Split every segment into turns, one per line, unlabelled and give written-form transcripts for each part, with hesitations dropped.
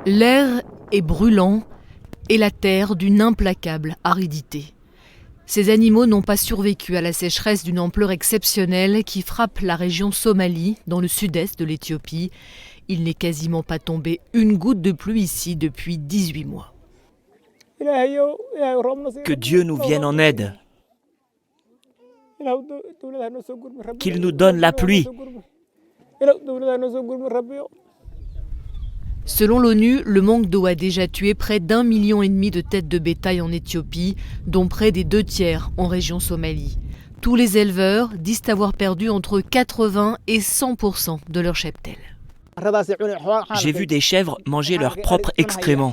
L'air est brûlant et la terre d'une implacable aridité. Ces animaux n'ont pas survécu à la sécheresse d'une ampleur exceptionnelle qui frappe la région Somalie, dans le sud-est de l'Éthiopie. Il n'est quasiment pas tombé une goutte de pluie ici depuis 18 mois.
Que Dieu nous vienne en aide. Qu'il nous donne la pluie.
Selon l'ONU, le manque d'eau a déjà tué près d'1,5 million de têtes de bétail en Éthiopie, dont près des 2/3 en région Somalie. Tous les éleveurs disent avoir perdu entre 80 et 100% de leur cheptel.
J'ai vu des chèvres manger leurs propres excréments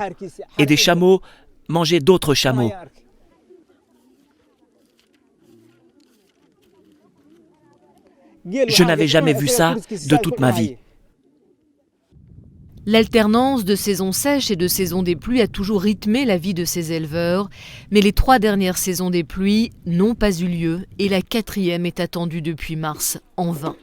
et des chameaux manger d'autres chameaux. Je n'avais jamais vu ça de toute ma vie.
L'alternance de saisons sèches et de saisons des pluies a toujours rythmé la vie de ces éleveurs, mais les 3 dernières saisons des pluies n'ont pas eu lieu et la 4e est attendue depuis mars, en vain.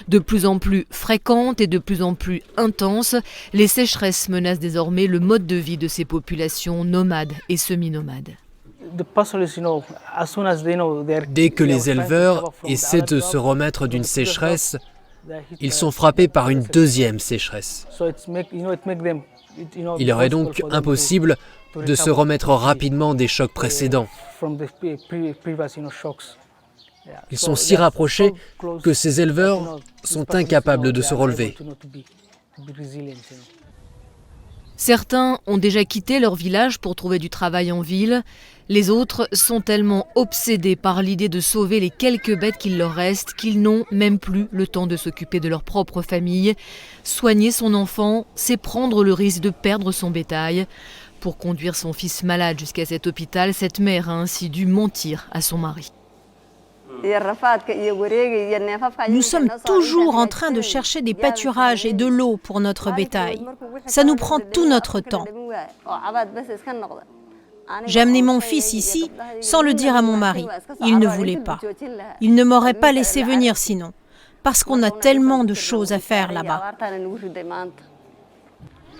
De plus en plus fréquentes et de plus en plus intenses, les sécheresses menacent désormais le mode de vie de ces populations nomades et semi-nomades.
Dès que les éleveurs essaient de se remettre d'une sécheresse, ils sont frappés par une 2e sécheresse. Il leur est donc impossible de se remettre rapidement des chocs précédents. Ils sont si rapprochés que ces éleveurs sont incapables de se relever.
Certains ont déjà quitté leur village pour trouver du travail en ville. Les autres sont tellement obsédés par l'idée de sauver les quelques bêtes qu'il leur reste qu'ils n'ont même plus le temps de s'occuper de leur propre famille. Soigner son enfant, c'est prendre le risque de perdre son bétail. Pour conduire son fils malade jusqu'à cet hôpital, cette mère a ainsi dû mentir à son mari.
Nous sommes toujours en train de chercher des pâturages et de l'eau pour notre bétail. Ça nous prend tout notre temps. J'ai amené mon fils ici sans le dire à mon mari. Il ne voulait pas. Il ne m'aurait pas laissé venir sinon, parce qu'on a tellement de choses à faire là-bas.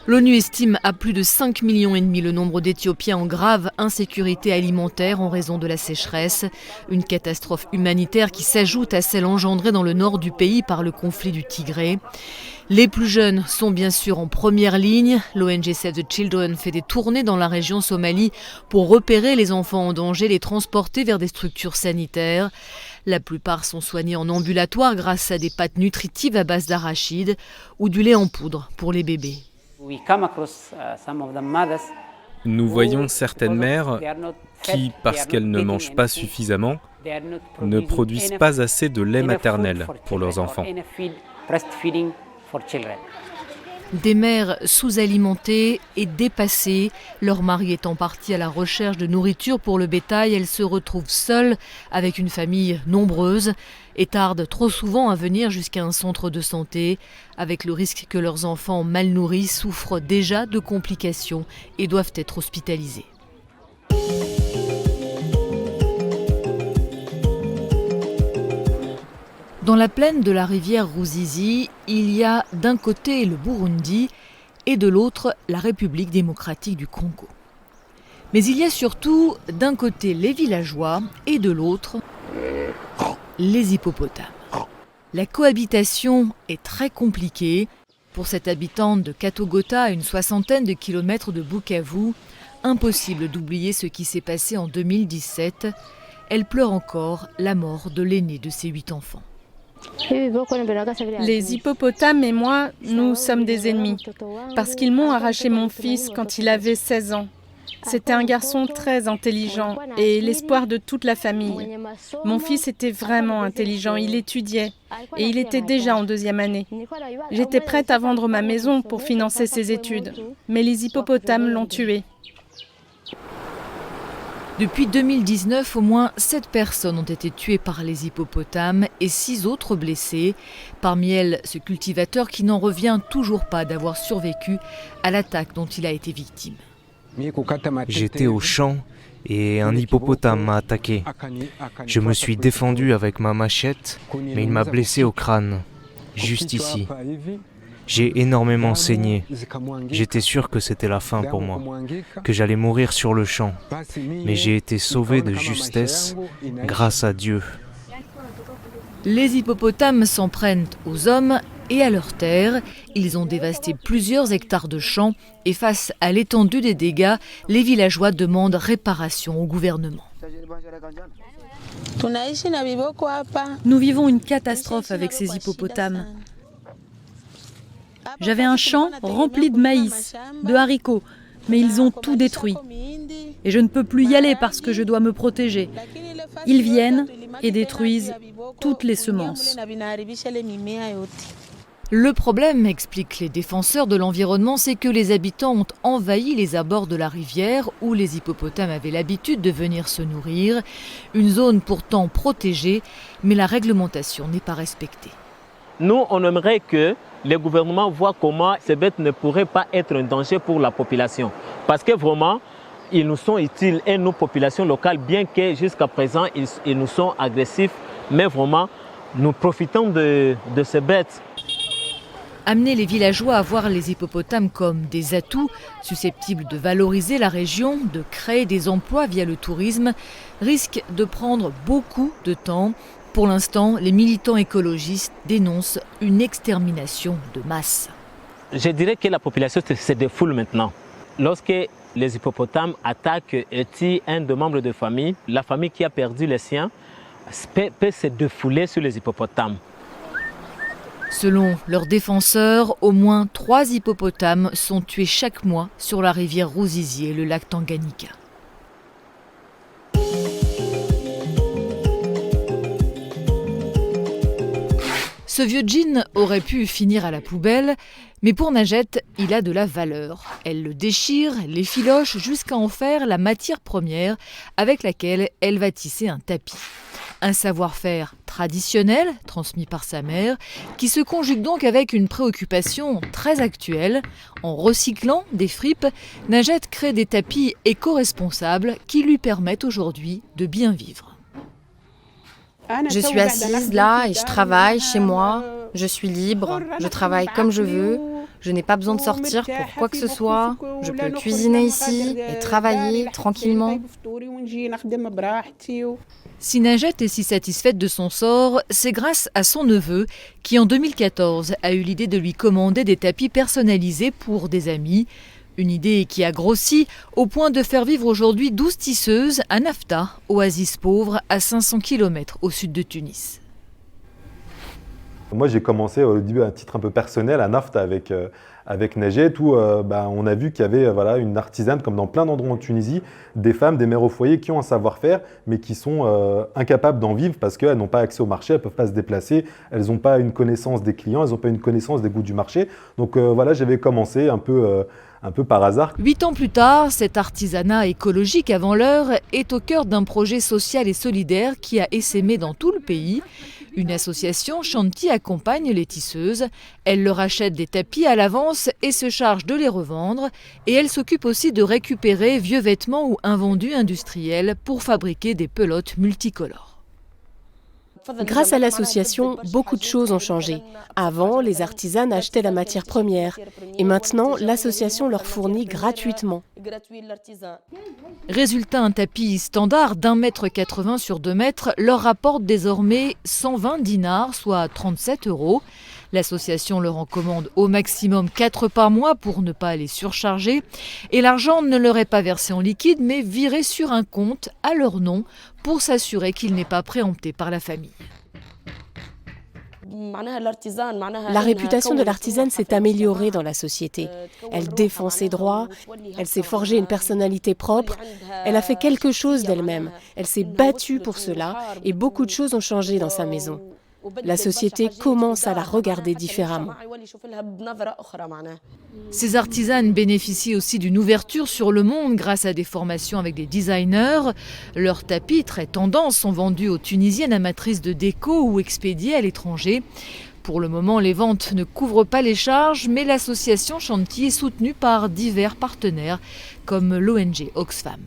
L'ONU estime à plus de 5,5 millions le nombre d'Éthiopiens en grave insécurité alimentaire en raison de la sécheresse. Une catastrophe humanitaire qui s'ajoute à celle engendrée dans le nord du pays par le conflit du Tigré. Les plus jeunes sont bien sûr en première ligne. L'ONG Save the Children fait des tournées dans la région Somalie pour repérer les enfants en danger, les transporter vers des structures sanitaires. La plupart sont soignés en ambulatoire grâce à des pâtes nutritives à base d'arachide ou du lait en poudre pour les bébés.
Nous voyons certaines mères qui, parce qu'elles ne mangent pas suffisamment, ne produisent pas assez de lait maternel pour leurs enfants.
Des mères sous-alimentées et dépassées, leur mari étant parti à la recherche de nourriture pour le bétail, elles se retrouvent seules avec une famille nombreuse et tardent trop souvent à venir jusqu'à un centre de santé, avec le risque que leurs enfants mal nourris souffrent déjà de complications et doivent être hospitalisés. Dans la plaine de la rivière Ruzizi, il y a d'un côté le Burundi et de l'autre la République démocratique du Congo. Mais il y a surtout d'un côté les villageois et de l'autre les hippopotames. La cohabitation est très compliquée. Pour cette habitante de Katogota, à une 60aine de kilomètres de Bukavu, impossible d'oublier ce qui s'est passé en 2017. Elle pleure encore la mort de l'aîné de ses 8 enfants.
Les hippopotames et moi, nous sommes des ennemis, parce qu'ils m'ont arraché mon fils quand il avait 16 ans. C'était un garçon très intelligent et l'espoir de toute la famille. Mon fils était vraiment intelligent, il étudiait et il était déjà en 2e année. J'étais prête à vendre ma maison pour financer ses études, mais les hippopotames l'ont tué.
Depuis 2019, au moins 7 personnes ont été tuées par les hippopotames et 6 autres blessées. Parmi elles, ce cultivateur qui n'en revient toujours pas d'avoir survécu à l'attaque dont il a été victime.
J'étais au champ et un hippopotame m'a attaqué. Je me suis défendu avec ma machette, mais il m'a blessé au crâne, juste ici. J'ai énormément saigné. J'étais sûr que c'était la fin pour moi, que j'allais mourir sur le champ. Mais j'ai été sauvé de justesse grâce à Dieu.
Les hippopotames s'en prennent aux hommes et à leurs terres. Ils ont dévasté plusieurs hectares de champs et face à l'étendue des dégâts, les villageois demandent réparation au gouvernement.
Nous vivons une catastrophe avec ces hippopotames. J'avais un champ rempli de maïs, de haricots, mais ils ont tout détruit. Et je ne peux plus y aller parce que je dois me protéger. Ils viennent et détruisent toutes les semences.
Le problème, expliquent les défenseurs de l'environnement, c'est que les habitants ont envahi les abords de la rivière où les hippopotames avaient l'habitude de venir se nourrir, une zone pourtant protégée, mais la réglementation n'est pas respectée.
Nous, on aimerait que les gouvernements voient comment ces bêtes ne pourraient pas être un danger pour la population. Parce que vraiment, ils nous sont utiles et nos populations locales, bien que jusqu'à présent, ils nous sont agressifs, mais vraiment, nous profitons de ces bêtes.
Amener les villageois à voir les hippopotames comme des atouts susceptibles de valoriser la région, de créer des emplois via le tourisme, risque de prendre beaucoup de temps. Pour l'instant, les militants écologistes dénoncent une extermination de masse.
Je dirais que la population se défoule maintenant. Lorsque les hippopotames attaquent et tuent un des membres de famille, la famille qui a perdu les siens peut se défouler sur les hippopotames.
Selon leurs défenseurs, au moins 3 hippopotames sont tués chaque mois sur la rivière Ruzizi et le lac Tanganyika. Ce vieux jean aurait pu finir à la poubelle, mais pour Najette, il a de la valeur. Elle le déchire, l'effiloche jusqu'à en faire la matière première avec laquelle elle va tisser un tapis. Un savoir-faire traditionnel, transmis par sa mère, qui se conjugue donc avec une préoccupation très actuelle. En recyclant des fripes, Najette crée des tapis éco-responsables qui lui permettent aujourd'hui de bien vivre.
Je suis assise là et je travaille chez moi. Je suis libre, je travaille comme je veux. Je n'ai pas besoin de sortir pour quoi que ce soit. Je peux cuisiner ici et travailler tranquillement.
Si Najette est si satisfaite de son sort, c'est grâce à son neveu qui, en 2014, a eu l'idée de lui commander des tapis personnalisés pour des amis. Une idée qui a grossi au point de faire vivre aujourd'hui 12 tisseuses à Nafta, oasis pauvre à 500 km au sud de Tunis.
Moi, j'ai commencé au début à un titre un peu personnel à Nafta avec Najette où on a vu qu'il y avait une artisane, comme dans plein d'endroits en Tunisie, des femmes, des mères au foyer qui ont un savoir-faire mais qui sont incapables d'en vivre parce qu'elles n'ont pas accès au marché, elles ne peuvent pas se déplacer, elles n'ont pas une connaissance des clients, elles n'ont pas une connaissance des goûts du marché. Donc j'avais commencé un peu par hasard.
8 ans plus tard, cet artisanat écologique avant l'heure est au cœur d'un projet social et solidaire qui a essaimé dans tout le pays. Une association, Shanti, accompagne les tisseuses. Elle leur achète des tapis à l'avance et se charge de les revendre. Et elle s'occupe aussi de récupérer vieux vêtements ou invendus industriels pour fabriquer des pelotes multicolores.
Grâce à l'association, beaucoup de choses ont changé. Avant, les artisanes achetaient la matière première. Et maintenant, l'association leur fournit gratuitement.
Résultat, un tapis standard d'1,80 m sur 2 mètres leur rapporte désormais 120 dinars, soit 37 €. L'association leur en commande au maximum 4 par mois pour ne pas les surcharger. Et l'argent ne leur est pas versé en liquide, mais viré sur un compte à leur nom pour s'assurer qu'il n'est pas préempté par la famille.
La réputation de l'artisane s'est améliorée dans la société. Elle défend ses droits, elle s'est forgée une personnalité propre, elle a fait quelque chose d'elle-même, elle s'est battue pour cela et beaucoup de choses ont changé dans sa maison. La société commence à la regarder différemment.
Ces artisanes bénéficient aussi d'une ouverture sur le monde grâce à des formations avec des designers. Leurs tapis, très tendance, sont vendus aux Tunisiennes amatrices de déco ou expédiés à l'étranger. Pour le moment, les ventes ne couvrent pas les charges, mais l'association Shanti est soutenue par divers partenaires comme l'ONG Oxfam.